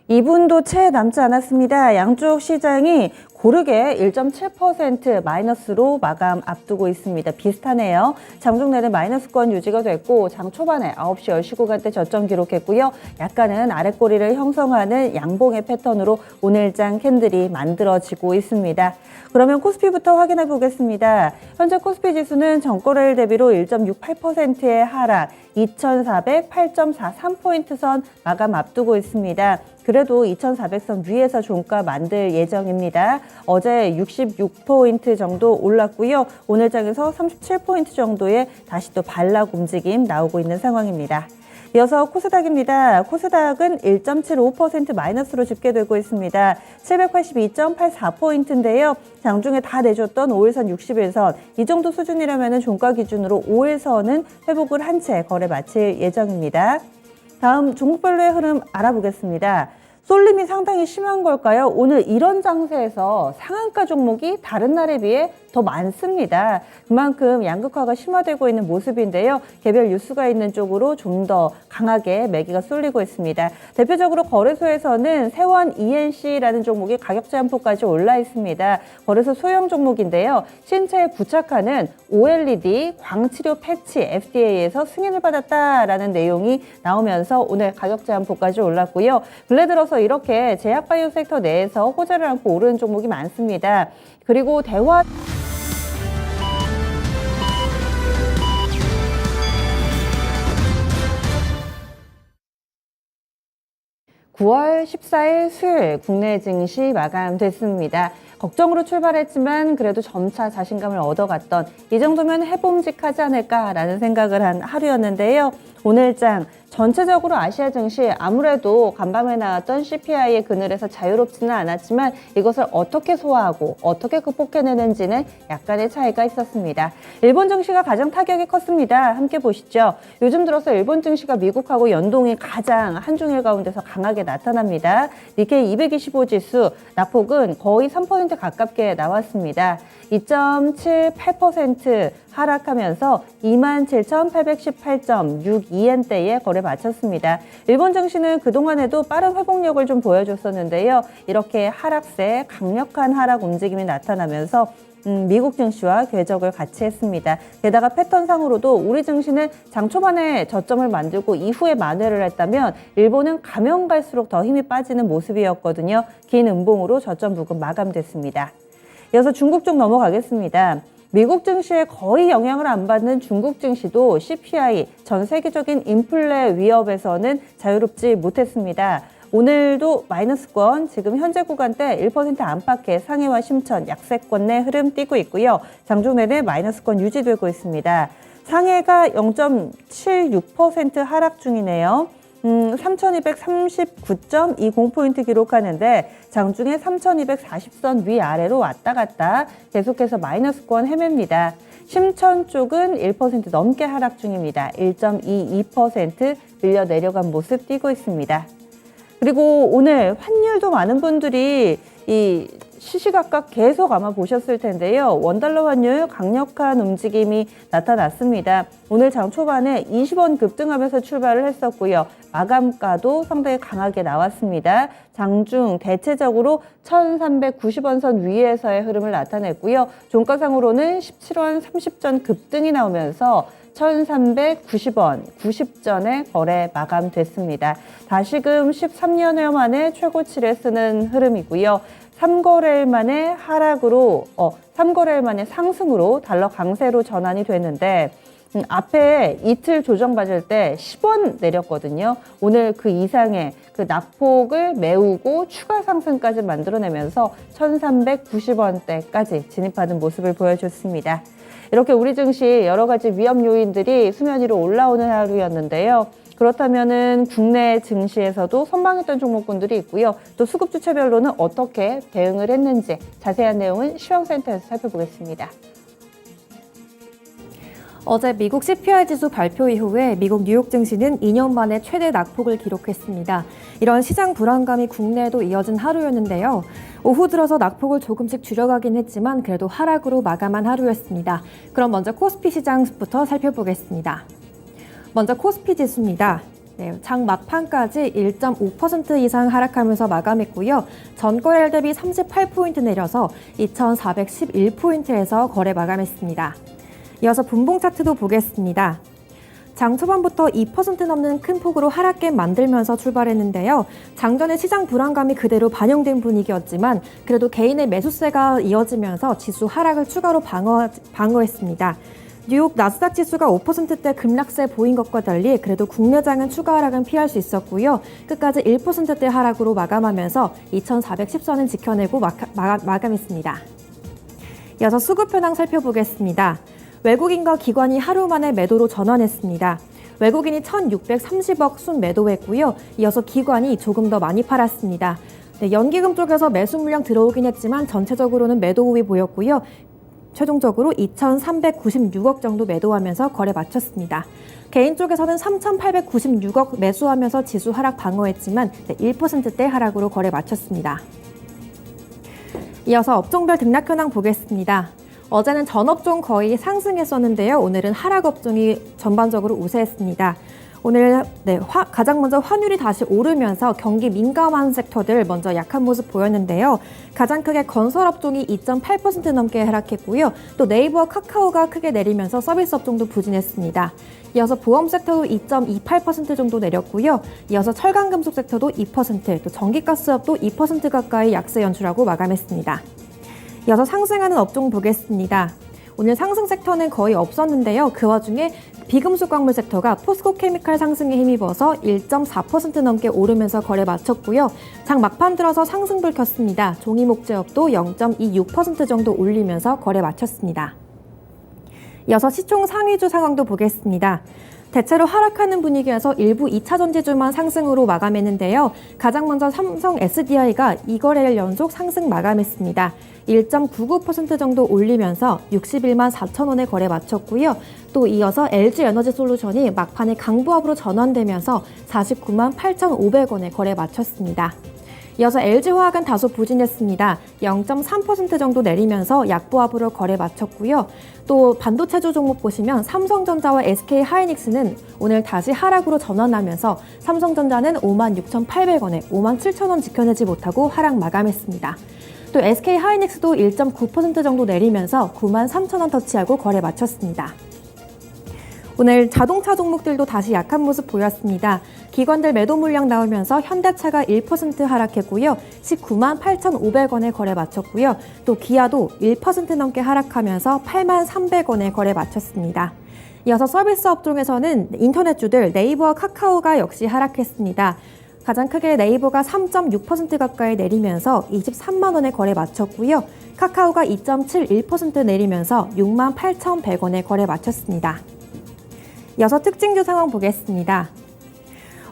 2분도 채 남지 않았습니다. 양쪽 시장이 고르게 1.7% 마이너스로 마감 앞두고 있습니다. 비슷하네요. 장중 내내 마이너스권 유지가 됐고 장 초반에 9시 10시 구간대 저점 기록했고요. 약간은 아랫꼬리를 형성하는 양봉의 패턴으로 오늘장 캔들이 만들어지고 있습니다. 그러면 코스피부터 확인해 보겠습니다. 현재 코스피 지수는 전거래일 대비로 1.68%의 하락, 2,408.43포인트 선 마감 앞두고 있습니다. 그래도 2,400선 위에서 종가 만들 예정입니다. 어제 66포인트 정도 올랐고요. 오늘 장에서 37포인트 정도의 다시 또 반락 움직임 나오고 있는 상황입니다. 이어서 코스닥입니다. 코스닥은 1.75% 마이너스로 집계되고 있습니다. 782.84포인트인데요. 장중에 다 내줬던 5일선 61선, 이 정도 수준이라면 종가 기준으로 5일선은 회복을 한 채 거래 마칠 예정입니다. 다음 종목별로의 흐름 알아보겠습니다. 쏠림이 상당히 심한 걸까요? 오늘 이런 장세에서 상한가 종목이 다른 날에 비해 더 많습니다. 그만큼 양극화가 심화되고 있는 모습인데요. 개별 뉴스가 있는 쪽으로 좀 더 강하게 매기가 쏠리고 있습니다. 대표적으로 거래소에서는 세원 ENC라는 종목이 가격 제한폭까지 올라 있습니다. 거래소 소형 종목인데요. 신체에 부착하는 OLED 광치료 패치 FDA에서 승인을 받았다라는 내용이 나오면서 오늘 가격 제한폭까지 올랐고요. 근래 들어서 이렇게 제약바이오 섹터 내에서 호재를 안고 오르는 종목이 많습니다. 그리고 대화 9월 14일 수요일 국내 증시 마감됐습니다. 걱정으로 출발했지만 그래도 점차 자신감을 얻어갔던 이 정도면 해봄직하지 않을까라는 생각을 한 하루였는데요. 오늘장 전체적으로 아시아 증시 아무래도 간밤에 나왔던 CPI의 그늘에서 자유롭지는 않았지만 이것을 어떻게 소화하고 어떻게 극복해내는지는 약간의 차이가 있었습니다. 일본 증시가 가장 타격이 컸습니다. 함께 보시죠. 요즘 들어서 일본 증시가 미국하고 연동이 가장 한중일 가운데서 강하게 나타납니다. 니케이 225 지수 낙폭은 거의 3% 가깝게 나왔습니다. 2.78% 하락하면서 27,818.62엔대에 거래 마쳤습니다. 일본 증시는 그동안에도 빠른 회복력을 좀 보여줬었는데요. 이렇게 하락세 강력한 하락 움직임이 나타나면서 미국 증시와 궤적을 같이 했습니다. 게다가 패턴상으로도 우리 증시는 장 초반에 저점을 만들고 이후에 만회를 했다면 일본은 가면 갈수록 더 힘이 빠지는 모습이었거든요. 긴 음봉으로 저점 부근 마감됐습니다. 이어서 중국 쪽 넘어가겠습니다. 미국 증시에 거의 영향을 안 받는 중국 증시도 CPI, 전 세계적인 인플레 위협에서는 자유롭지 못했습니다. 오늘도 마이너스권, 지금 현재 구간대 1% 안팎의 상해와 심천, 약세권 내 흐름 띄고 있고요. 장중 내내 마이너스권 유지되고 있습니다. 상해가 0.76% 하락 중이네요. 3,239.20포인트 기록하는데 장중에 3,240선 위아래로 왔다 갔다 계속해서 마이너스권 헤맵니다. 심천 쪽은 1% 넘게 하락 중입니다. 1.22% 밀려 내려간 모습 띄고 있습니다. 그리고 오늘 환율도 많은 분들이 이 시시각각 계속 아마 보셨을 텐데요. 원달러 환율 강력한 움직임이 나타났습니다. 오늘 장 초반에 20원 급등하면서 출발을 했었고요. 마감가도 상당히 강하게 나왔습니다. 장중 대체적으로 1,390원 선 위에서의 흐름을 나타냈고요. 종가상으로는 17원 30전 급등이 나오면서 1,390원 90전에 거래 마감됐습니다. 다시금 13년여 만에 최고치를 쓰는 흐름이고요. 3거래일 만에 하락으로, 3거래일 만에 상승으로 달러 강세로 전환이 됐는데 앞에 이틀 조정받을 때 10원 내렸거든요. 오늘 그 이상의 그 낙폭을 메우고 추가 상승까지 만들어내면서 1,390원대까지 진입하는 모습을 보여줬습니다. 이렇게 우리 증시 여러 가지 위험 요인들이 수면 위로 올라오는 하루였는데요. 그렇다면은 국내 증시에서도 선방했던 종목군들이 있고요. 또 수급 주체별로는 어떻게 대응을 했는지 자세한 내용은 시황센터에서 살펴보겠습니다. 어제 미국 CPI 지수 발표 이후에 미국 뉴욕 증시는 2년 만에 최대 낙폭을 기록했습니다. 이런 시장 불안감이 국내에도 이어진 하루였는데요. 오후 들어서 낙폭을 조금씩 줄여가긴 했지만 그래도 하락으로 마감한 하루였습니다. 그럼 먼저 코스피 시장부터 살펴보겠습니다. 먼저 코스피 지수입니다. 장 막판까지 1.5% 이상 하락하면서 마감했고요. 전거래일 대비 38포인트 내려서 2,411포인트에서 거래 마감했습니다. 이어서 분봉 차트도 보겠습니다. 장 초반부터 2% 넘는 큰 폭으로 하락갭 만들면서 출발했는데요. 장전의 시장 불안감이 그대로 반영된 분위기였지만 그래도 개인의 매수세가 이어지면서 지수 하락을 추가로 방어했습니다. 뉴욕 나스닥 지수가 5%대 급락세 보인 것과 달리 그래도 국내장은 추가 하락은 피할 수 있었고요. 끝까지 1%대 하락으로 마감하면서 2,410선은 지켜내고 마감했습니다. 이어서 수급 현황 살펴보겠습니다. 외국인과 기관이 하루 만에 매도로 전환했습니다. 외국인이 1,630억 순 매도했고요. 이어서 기관이 조금 더 많이 팔았습니다. 연기금 쪽에서 매수 물량 들어오긴 했지만 전체적으로는 매도 우위 보였고요. 최종적으로 2,396억 정도 매도하면서 거래 마쳤습니다. 개인 쪽에서는 3,896억 매수하면서 지수 하락 방어했지만 1%대 하락으로 거래 마쳤습니다. 이어서 업종별 등락 현황 보겠습니다. 어제는 전 업종 거의 상승했었는데요. 오늘은 하락 업종이 전반적으로 우세했습니다. 오늘 가장 먼저 환율이 다시 오르면서 경기 민감한 섹터들 먼저 약한 모습 보였는데요. 가장 크게 건설 업종이 2.8% 넘게 하락했고요. 또 네이버와 카카오가 크게 내리면서 서비스 업종도 부진했습니다. 이어서 보험 섹터도 2.28% 정도 내렸고요. 이어서 철강금속 섹터도 2%, 또 전기가스업도 2% 가까이 약세 연출하고 마감했습니다. 이어서 상승하는 업종 보겠습니다. 오늘 상승 섹터는 거의 없었는데요. 그 와중에 비금속 광물 섹터가 포스코 케미칼 상승에 힘입어서 1.4% 넘게 오르면서 거래 마쳤고요. 장 막판 들어서 상승불 켰습니다. 종이목재업도 0.26% 정도 올리면서 거래 마쳤습니다. 이어서 시총 상위주 상황도 보겠습니다. 대체로 하락하는 분위기에서 일부 2차 전지주만 상승으로 마감했는데요. 가장 먼저 삼성 SDI가 2거래일 연속 상승 마감했습니다. 1.99% 정도 올리면서 61만 4천 원에 거래 마쳤고요. 또 이어서 LG에너지솔루션이 막판에 강보합으로 전환되면서 49만 8,500원에 거래 마쳤습니다. 이어서 LG화학은 다소 부진했습니다. 0.3% 정도 내리면서 약보합으로 거래 마쳤고요. 또 반도체주 종목 보시면 삼성전자와 SK하이닉스는 오늘 다시 하락으로 전환하면서 삼성전자는 56,800원에 57,000원 지켜내지 못하고 하락 마감했습니다. 또 SK하이닉스도 1.9% 정도 내리면서 93,000원 터치하고 거래 마쳤습니다. 오늘 자동차 종목들도 다시 약한 모습 보였습니다. 기관들 매도 물량 나오면서 현대차가 1% 하락했고요. 19만 8,500원에 거래 마쳤고요. 또 기아도 1% 넘게 하락하면서 8만 300원에 거래 마쳤습니다. 이어서 서비스 업종에서는 인터넷주들 네이버와 카카오가 역시 하락했습니다. 가장 크게 네이버가 3.6% 가까이 내리면서 23만 원에 거래 마쳤고요. 카카오가 2.71% 내리면서 6만 8,100원에 거래 마쳤습니다. 이어서 특징주 상황 보겠습니다.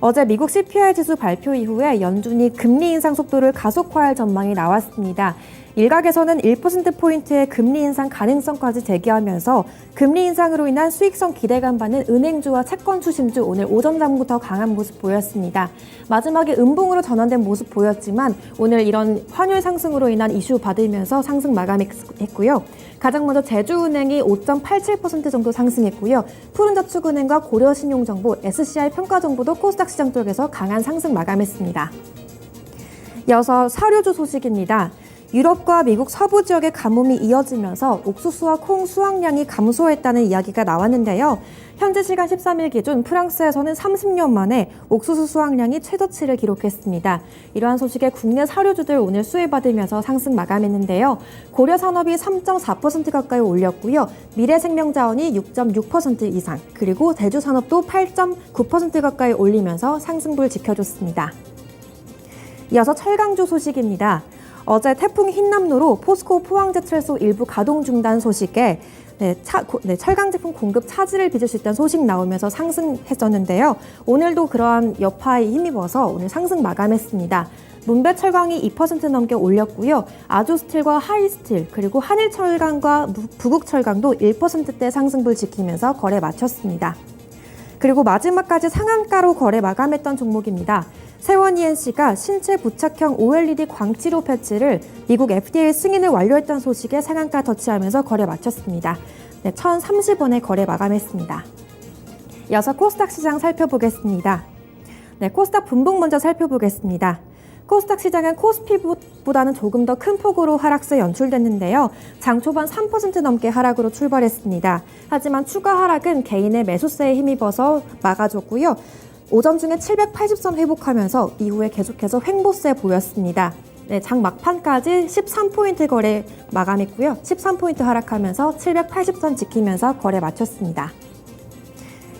어제 미국 CPI 지수 발표 이후에 연준이 금리 인상 속도를 가속화할 전망이 나왔습니다. 일각에서는 1%포인트의 금리 인상 가능성까지 제기하면서 금리 인상으로 인한 수익성 기대감 받는 은행주와 채권 추심주 오늘 오전 장부터 강한 모습 보였습니다. 마지막에 음봉으로 전환된 모습 보였지만 오늘 이런 환율 상승으로 인한 이슈 받으면서 상승 마감했고요. 가장 먼저 제주은행이 5.87% 정도 상승했고요. 푸른저축은행과 고려신용정보, SCI 평가정보도 코스닥 시장 쪽에서 강한 상승 마감했습니다. 이어서 사료주 소식입니다. 유럽과 미국 서부 지역의 가뭄이 이어지면서 옥수수와 콩 수확량이 감소했다는 이야기가 나왔는데요. 현지 시간 13일 기준 프랑스에서는 30년 만에 옥수수 수확량이 최저치를 기록했습니다. 이러한 소식에 국내 사료주들 오늘 수혜받으면서 상승 마감했는데요. 고려산업이 3.4% 가까이 올렸고요. 미래생명자원이 6.6% 이상, 그리고 대주산업도 8.9% 가까이 올리면서 상승불 지켜줬습니다. 이어서 철강주 소식입니다. 어제 태풍 흰남노로 포스코 포항제철소 일부 가동 중단 소식에 철강 제품 공급 차질을 빚을 수 있다는 소식 나오면서 상승했었는데요. 오늘도 그러한 여파에 힘입어서 오늘 상승 마감했습니다. 문배철강이 2% 넘게 올렸고요. 아주스틸과 하이스틸 그리고 한일철강과 부국철강도 1%대 상승불 지키면서 거래 마쳤습니다. 그리고 마지막까지 상한가로 거래 마감했던 종목입니다. 세원 ENC가 신체 부착형 OLED 광치료 패치를 미국 FDA 승인을 완료했다는 소식에 상한가 터치하면서 거래 마쳤습니다. 1,030원에 거래 마감했습니다. 이어서 코스닥 시장 살펴보겠습니다. 네, 코스닥 분봉 먼저 살펴보겠습니다. 코스닥 시장은 코스피보다는 조금 더 큰 폭으로 하락세 연출됐는데요. 장 초반 3% 넘게 하락으로 출발했습니다. 하지만 추가 하락은 개인의 매수세에 힘입어서 막아줬고요. 오전 중에 780선 회복하면서 이후에 계속해서 횡보세 보였습니다. 네, 장 막판까지 13포인트 거래 마감했고요. 13포인트 하락하면서 780선 지키면서 거래 마쳤습니다.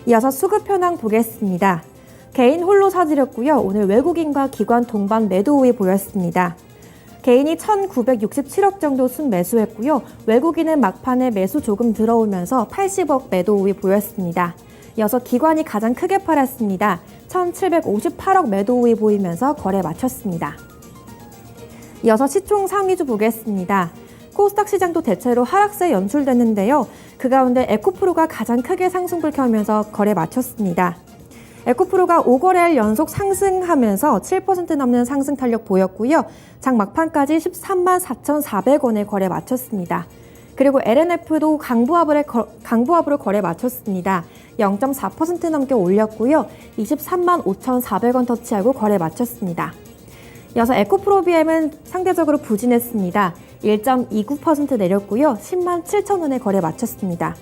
이어서 수급 현황 보겠습니다. 개인 홀로 사들였고요. 오늘 외국인과 기관 동반 매도 우위 보였습니다. 개인이 1,967억 정도 순매수했고요. 외국인은 막판에 매수 조금 들어오면서 80억 매도 우위 보였습니다. 이어서 기관이 가장 크게 팔았습니다. 1,758억 매도 우위 보이면서 거래 마쳤습니다. 이어서 시총 상위주 보겠습니다. 코스닥 시장도 대체로 하락세 연출됐는데요. 그 가운데 에코프로가 가장 크게 상승불 켜면서 거래 마쳤습니다. 에코프로가 5거래일 연속 상승하면서 7% 넘는 상승 탄력 보였고요. 장 막판까지 13만 4,400원에 거래 마쳤습니다. 그리고 LNF도 강부합으로 거래 마쳤습니다. 0.4% 넘게 올렸고요. 23만 5,400원 터치하고 거래 마쳤습니다. 이어서 에코프로 BM은 상대적으로 부진했습니다. 1.29% 내렸고요. 10만 7,000원에 거래 마쳤습니다.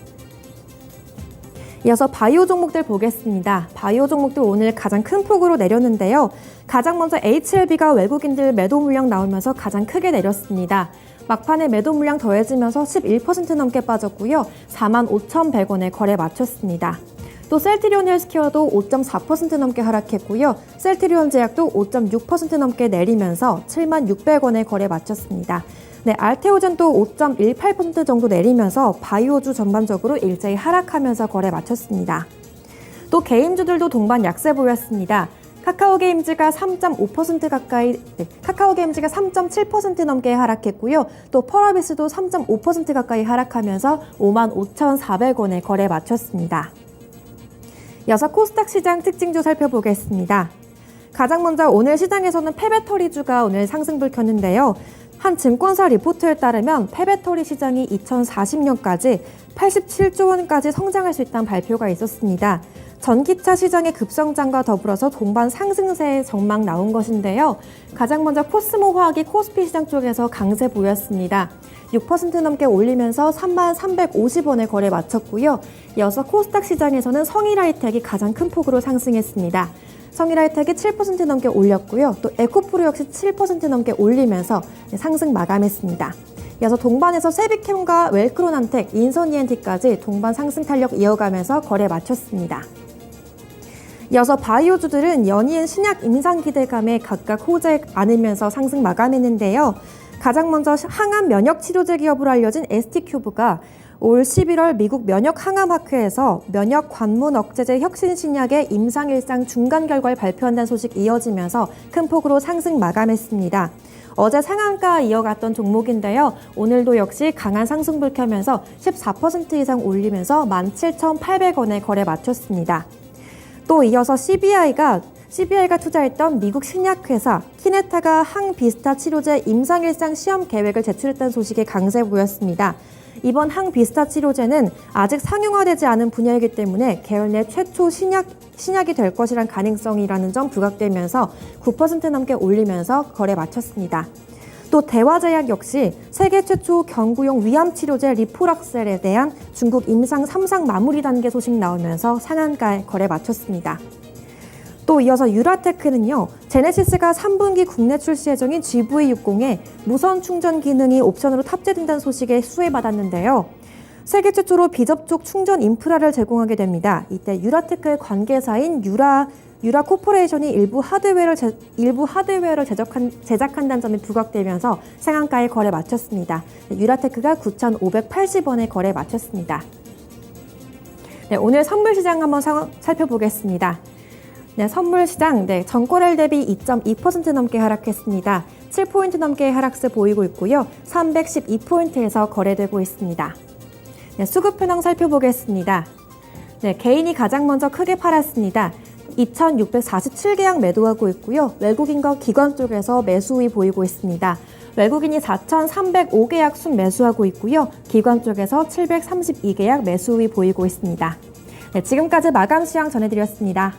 이어서 바이오 종목들 보겠습니다. 바이오 종목들 오늘 가장 큰 폭으로 내렸는데요. 가장 먼저 HLB가 외국인들 매도 물량 나오면서 가장 크게 내렸습니다. 막판에 매도 물량 더해지면서 11% 넘게 빠졌고요. 45,100원에 거래 마쳤습니다. 또 셀트리온 헬스케어도 5.4% 넘게 하락했고요. 셀트리온 제약도 5.6% 넘게 내리면서 76,600원에 거래 마쳤습니다. 네, 알테오젠도 5.18% 정도 내리면서 바이오주 전반적으로 일제히 하락하면서 거래 마쳤습니다. 또 개인주들도 동반 약세 보였습니다. 카카오게임즈가 3.5% 가까이, 카카오게임즈가 3.7% 넘게 하락했고요. 또 펄어비스도 3.5% 가까이 하락하면서 55,400원에 거래 마쳤습니다. 이어서 코스닥 시장 특징주 살펴보겠습니다. 가장 먼저 오늘 시장에서는 폐배터리주가 오늘 상승불 켰는데요. 한 증권사 리포트에 따르면 폐배터리 시장이 2040년까지 87조 원까지 성장할 수 있다는 발표가 있었습니다. 전기차 시장의 급성장과 더불어서 동반 상승세의 전망 나온 것인데요. 가장 먼저 코스모화학이 코스피 시장 쪽에서 강세 보였습니다. 6% 넘게 올리면서 33,350원에 거래 마쳤고요. 이어서 코스닥 시장에서는 성일하이텍이 가장 큰 폭으로 상승했습니다. 성일하이텍이 7% 넘게 올렸고요. 또 에코프로 역시 7% 넘게 올리면서 상승 마감했습니다. 이어서 동반에서 세비캠과 웰크론한텍, 인선이엔티까지 동반 상승 탄력 이어가면서 거래 마쳤습니다. 이어서 바이오주들은 연이은 신약 임상 기대감에 각각 호재 안으면서 상승 마감했는데요. 가장 먼저 항암 면역 치료제 기업으로 알려진 ST큐브가 올 11월 미국 면역항암학회에서 면역 관문 억제제 혁신 신약의 임상 1상 중간 결과를 발표한다는 소식이 이어지면서 큰 폭으로 상승 마감했습니다. 어제 상한가 이어갔던 종목인데요. 오늘도 역시 강한 상승불 켜면서 14% 이상 올리면서 17,800원에 거래 마쳤습니다. 또 이어서 CBI가 투자했던 미국 신약회사 키네타가 항비스타 치료제 임상 1상 시험 계획을 제출했다는 소식에 강세 보였습니다. 이번 항비스타 치료제는 아직 상용화되지 않은 분야이기 때문에 계열 내 최초 신약이 될 것이란 가능성이라는 점 부각되면서 9% 넘게 올리면서 거래 마쳤습니다. 또 대화제약 역시 세계 최초 경구용 위암 치료제 리포락셀에 대한 중국 임상 3상 마무리 단계 소식 나오면서 상한가에 거래 마쳤습니다. 또 이어서 유라테크는요, 제네시스가 3분기 국내 출시 예정인 GV60에 무선 충전 기능이 옵션으로 탑재된다는 소식에 수혜받았는데요. 세계 최초로 비접촉 충전 인프라를 제공하게 됩니다. 이때 유라테크의 관계사인 유라 코퍼레이션이 일부 하드웨어를 제작한다는 점이 부각되면서 상한가에 거래 마쳤습니다. 유라테크가 9,580원에 거래 마쳤습니다. 네, 오늘 선물 시장 한번 살펴보겠습니다. 네, 선물 시장, 전거래일 대비 2.2% 넘게 하락했습니다. 7포인트 넘게 하락세 보이고 있고요. 312포인트에서 거래되고 있습니다. 네, 수급 현황 살펴보겠습니다. 네, 개인이 가장 먼저 크게 팔았습니다. 2,647계약 매도하고 있고요. 외국인과 기관 쪽에서 매수 우위 보이고 있습니다. 외국인이 4,305계약 순매수하고 있고요. 기관 쪽에서 732계약 매수 우위 보이고 있습니다. 네, 지금까지 마감 시황 전해드렸습니다.